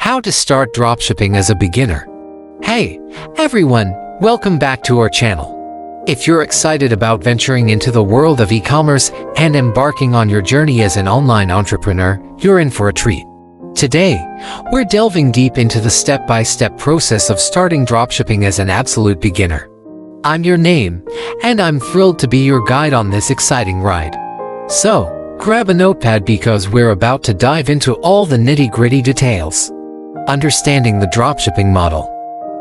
How to start dropshipping as a beginner. Hey, everyone, welcome back to our channel. If you're excited about venturing into the world of e-commerce and embarking on your journey as an online entrepreneur, you're in for a treat. Today, we're delving deep into the step-by-step process of starting dropshipping as an absolute beginner. I'm your name, and I'm thrilled to be your guide on this exciting ride. So, grab a notepad because we're about to dive into all the nitty-gritty details. Understanding the dropshipping model.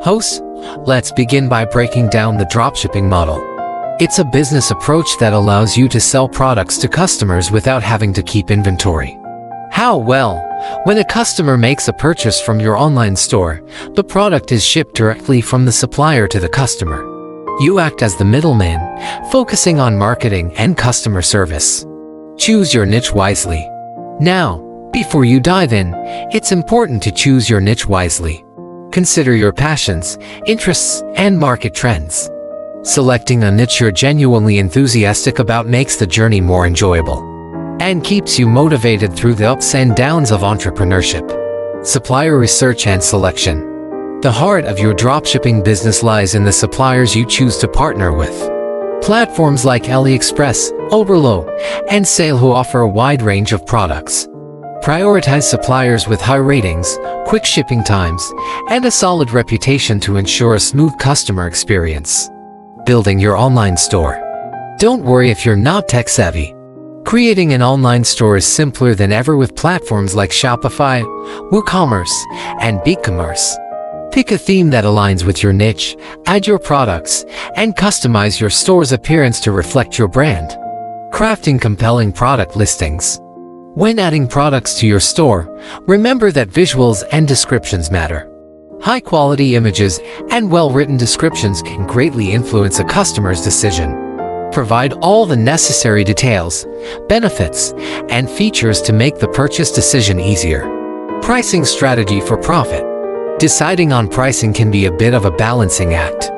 Hosts, let's begin by breaking down the dropshipping model. It's a business approach that allows you to sell products to customers without having to keep inventory. How? Well, when a customer makes a purchase from your online store, the product is shipped directly from the supplier to the customer. You act as the middleman, focusing on marketing and customer service. Choose your niche wisely. Now, before you dive in, it's important to choose your niche wisely. Consider your passions, interests, and market trends. Selecting a niche you're genuinely enthusiastic about makes the journey more enjoyable and keeps you motivated through the ups and downs of entrepreneurship. Supplier research and selection. The heart of your dropshipping business lies in the suppliers you choose to partner with. Platforms like AliExpress, Oberlo, and Saleho offer a wide range of products. Prioritize suppliers with high ratings, quick shipping times, and a solid reputation to ensure a smooth customer experience. Building your online store. Don't worry if you're not tech-savvy. Creating an online store is simpler than ever with platforms like Shopify, WooCommerce, and BigCommerce. Pick a theme that aligns with your niche, add your products, and customize your store's appearance to reflect your brand. Crafting compelling product listings. When adding products to your store, remember that visuals and descriptions matter. High-quality images and well-written descriptions can greatly influence a customer's decision. Provide all the necessary details, benefits, and features to make the purchase decision easier. Pricing strategy for profit. Deciding on pricing can be a bit of a balancing act.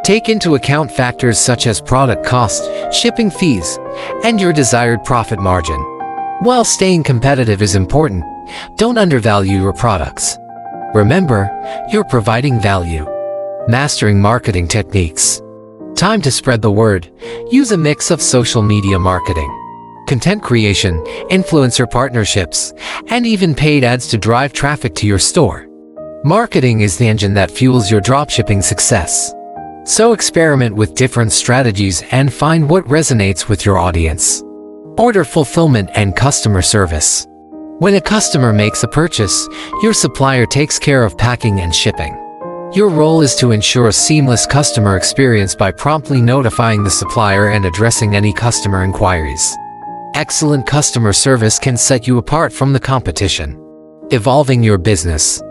Take into account factors such as product cost, shipping fees, and your desired profit margin. While staying competitive is important, don't undervalue your products. Remember, you're providing value. Mastering marketing techniques. Time to spread the word. Use a mix of social media marketing, content creation, influencer partnerships, and even paid ads to drive traffic to your store. Marketing is the engine that fuels your dropshipping success. So experiment with different strategies and find what resonates with your audience. Order fulfillment and customer service. When a customer makes a purchase, your supplier takes care of packing and shipping. Your role is to ensure a seamless customer experience by promptly notifying the supplier and addressing any customer inquiries. Excellent customer service can set you apart from the competition. Evolving your business.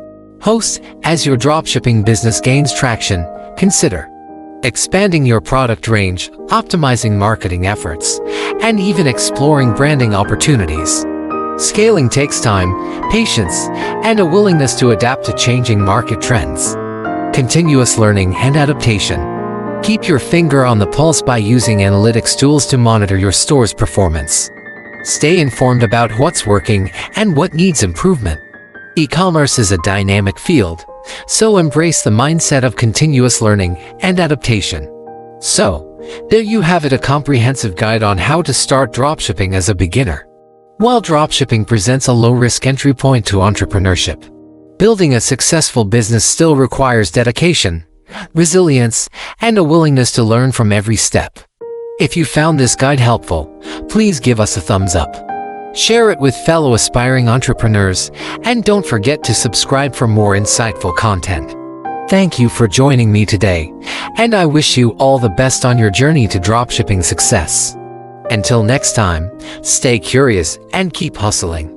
Host, as your dropshipping business gains traction, consider expanding your product range, optimizing marketing efforts, and even exploring branding opportunities. Scaling takes time, patience, and a willingness to adapt to changing market trends. Continuous learning and adaptation. Keep your finger on the pulse by using analytics tools to monitor your store's performance. Stay informed about what's working and what needs improvement. E-commerce is a dynamic field, so embrace the mindset of continuous learning and adaptation. So, there you have it, a comprehensive guide on how to start dropshipping as a beginner. While dropshipping presents a low-risk entry point to entrepreneurship, building a successful business still requires dedication, resilience, and a willingness to learn from every step. If you found this guide helpful, please give us a thumbs up. Share it with fellow aspiring entrepreneurs, and don't forget to subscribe for more insightful content. Thank you for joining me today, and I wish you all the best on your journey to dropshipping success. Until next time, stay curious and keep hustling.